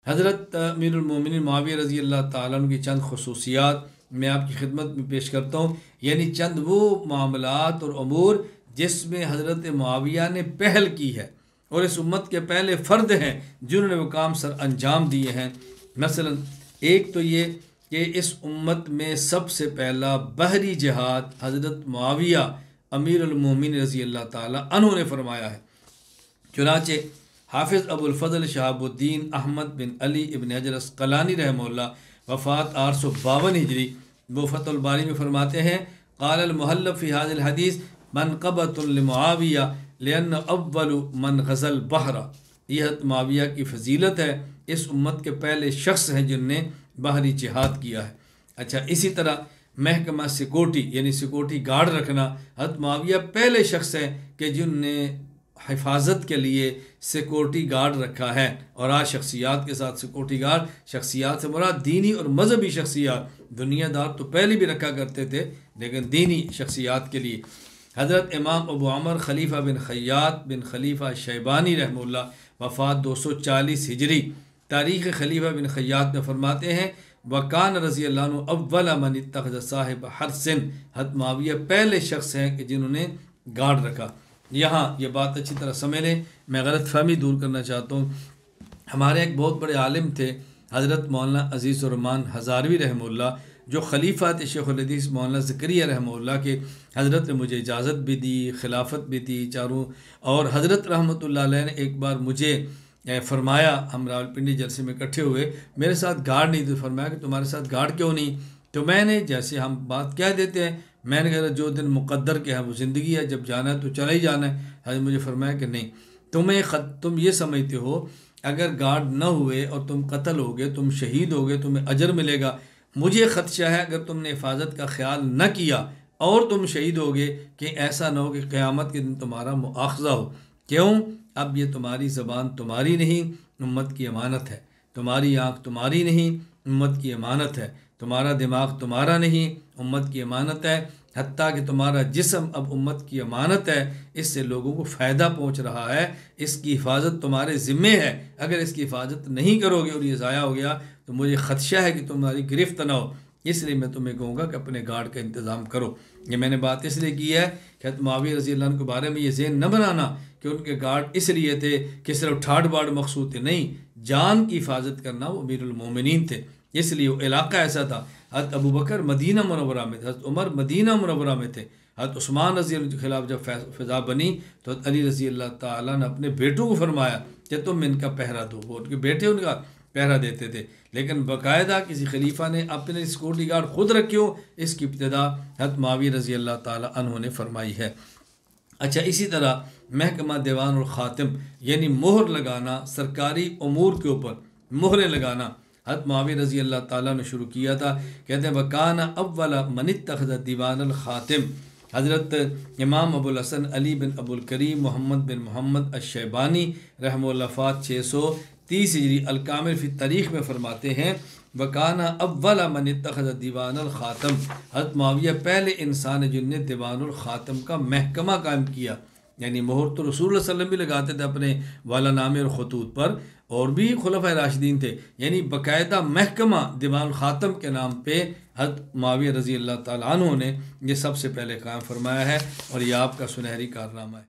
حضرت امیر المومنین معاویہ رضی اللہ تعالیٰ عنہ کی چند خصوصیات میں آپ کی خدمت میں پیش کرتا ہوں، یعنی چند وہ معاملات اور امور جس میں حضرت معاویہ نے پہل کی ہے اور اس امت کے پہلے فرد ہیں جنہوں نے وہ کام سر انجام دیے ہیں۔ مثلا ایک تو یہ کہ اس امت میں سب سے پہلا بحری جہاد حضرت معاویہ امیر المومنین رضی اللہ تعالیٰ عنہ نے فرمایا ہے۔ چنانچہ حافظ ابو الفضل شہاب الدین احمد بن علی ابن حجر عسقلانی رحمہ اللہ وفات 852 ہجری وہ فتح الباری میں فرماتے ہیں، قال المحلب فی هذا الحدیث منقبۃ لمعاویہ لأن اول من غزا البحر، یہ حضرت معاویہ کی فضیلت ہے، اس امت کے پہلے شخص ہیں جن نے بحری جہاد کیا ہے۔ اچھا، اسی طرح محکمہ سیکورٹی یعنی سیکورٹی گارڈ رکھنا، حضرت معاویہ پہلے شخص ہیں کہ جن نے حفاظت کے لیے سیکورٹی گارڈ رکھا ہے، اور آج شخصیات کے ساتھ سیکورٹی گارڈ، شخصیات سے مراد دینی اور مذہبی شخصیات، دنیا دار تو پہلے بھی رکھا کرتے تھے لیکن دینی شخصیات کے لیے۔ حضرت امام ابو عمر خلیفہ بن خیاط بن خلیفہ شیبانی رحمہ اللہ وفات 240 ہجری تاریخ خلیفہ بن خیاط میں فرماتے ہیں، وکان رضی اللہ عنہ اول من اتخذ صاحب حرس، حضرت معاویہ پہلے شخص ہیں کہ جنہوں نے گارڈ رکھا۔ یہاں یہ بات اچھی طرح سمجھ لیں، میں غلط فہمی دور کرنا چاہتا ہوں۔ ہمارے ایک بہت بڑے عالم تھے حضرت مولانا عزیز الرحمن ہزاروی رحمہ اللہ، جو خلیفہ تھے شیخ الحدیث مولانا زکریا رحمہ اللہ کے۔ حضرت نے مجھے اجازت بھی دی، خلافت بھی دی چاروں، اور حضرت رحمۃ اللہ علیہ نے ایک بار مجھے فرمایا، ہم راولپنڈی جلسے میں اکٹھے ہوئے، میرے ساتھ گارڈ نہیں، تو فرمایا کہ تمہارے ساتھ گارڈ کیوں نہیں؟ تو میں نے جیسے ہم بات کہہ دیتے ہیں، میں نے کہا جو دن مقدر کے ہے وہ زندگی ہے، جب جانا ہے تو چلا ہی جانا ہے۔ حضرت مجھے فرمایا کہ نہیں، تم یہ سمجھتے ہو اگر گارڈ نہ ہوئے اور تم قتل ہو گئے، تم شہید ہو گئے، تمہیں اجر ملے گا، مجھے خدشہ ہے اگر تم نے حفاظت کا خیال نہ کیا اور تم شہید ہو گئے کہ ایسا نہ ہو کہ قیامت کے دن تمہارا مؤاخذہ ہو۔ کیوں؟ اب یہ تمہاری زبان تمہاری نہیں، امت کی امانت ہے، تمہاری آنکھ تمہاری نہیں، امت کی امانت ہے، تمہارا دماغ تمہارا نہیں، امت کی امانت ہے، حتیٰ کہ تمہارا جسم اب امت کی امانت ہے، اس سے لوگوں کو فائدہ پہنچ رہا ہے، اس کی حفاظت تمہارے ذمے ہے۔ اگر اس کی حفاظت نہیں کرو گے اور یہ ضائع ہو گیا تو مجھے خدشہ ہے کہ تمہاری گرفت نہ ہو، اس لیے میں تمہیں کہوں گا کہ اپنے گارڈ کا انتظام کرو۔ یہ میں نے بات اس لیے کی ہے کہ حضرت معاویہ رضی اللہ عنہ کے بارے میں یہ ذہن نہ بنانا کہ ان کے گارڈ اس لیے تھے کہ صرف ٹھاٹ باڑ مقصود تھے، نہیں، جان کی حفاظت کرنا وہ امیر المومنین تھے، اس لیے وہ علاقہ ایسا تھا۔ حضرت ابو بکر مدینہ منورہ میں تھے، حضرت عمر مدینہ منورہ میں تھے، حضرت عثمان رضی اللہ عنہ کے خلاف جب فضا بنی تو حضرت علی رضی اللہ تعالیٰ نے اپنے بیٹوں کو فرمایا کہ تم ان کا پہرا دو، وہ ان کے بیٹے ان کا پہرا دیتے تھے، لیکن باقاعدہ کسی خلیفہ نے اپنے سیکورٹی گارڈ خود رکھے ہو، اس کی ابتدا حضرت معاویہ رضی اللہ تعالیٰ عنہ نے فرمائی ہے۔ اچھا، اسی طرح محکمہ دیوان الخاتم یعنی مہر لگانا، سرکاری امور کے اوپر مہریں لگانا، حضرت معاویہ رضی اللہ تعالیٰ نے شروع کیا تھا۔ کہتے ہیں وَكَانَ أَوَّلَ مَنِ اتَّخَذَ دیوان الخاتم، حضرت امام ابو الحسن علی بن ابو الکریم محمد بن محمد الشیبانی رحمہ اللہ وفات 630 ہجری الکامل فی التاریخ میں فرماتے ہیں وَكَانَ أَوَّلَ مَنِ اتَّخَذَ دیوان الخاتم، حضرت معاویہ پہلے انسان ہیں جن نے دیوان الخاتم کا محکمہ قائم کیا، یعنی مہر تو رسول اللہ صلی اللہ علیہ وسلم بھی لگاتے تھے اپنے والا نامے اور خطوط پر، اور بھی خلفائے راشدین تھے، یعنی باقاعدہ محکمہ دیوان الخاتم کے نام پہ حضرت معاویہ رضی اللہ تعالیٰ عنہ نے یہ سب سے پہلے قائم فرمایا ہے، اور یہ آپ کا سنہری کارنامہ ہے۔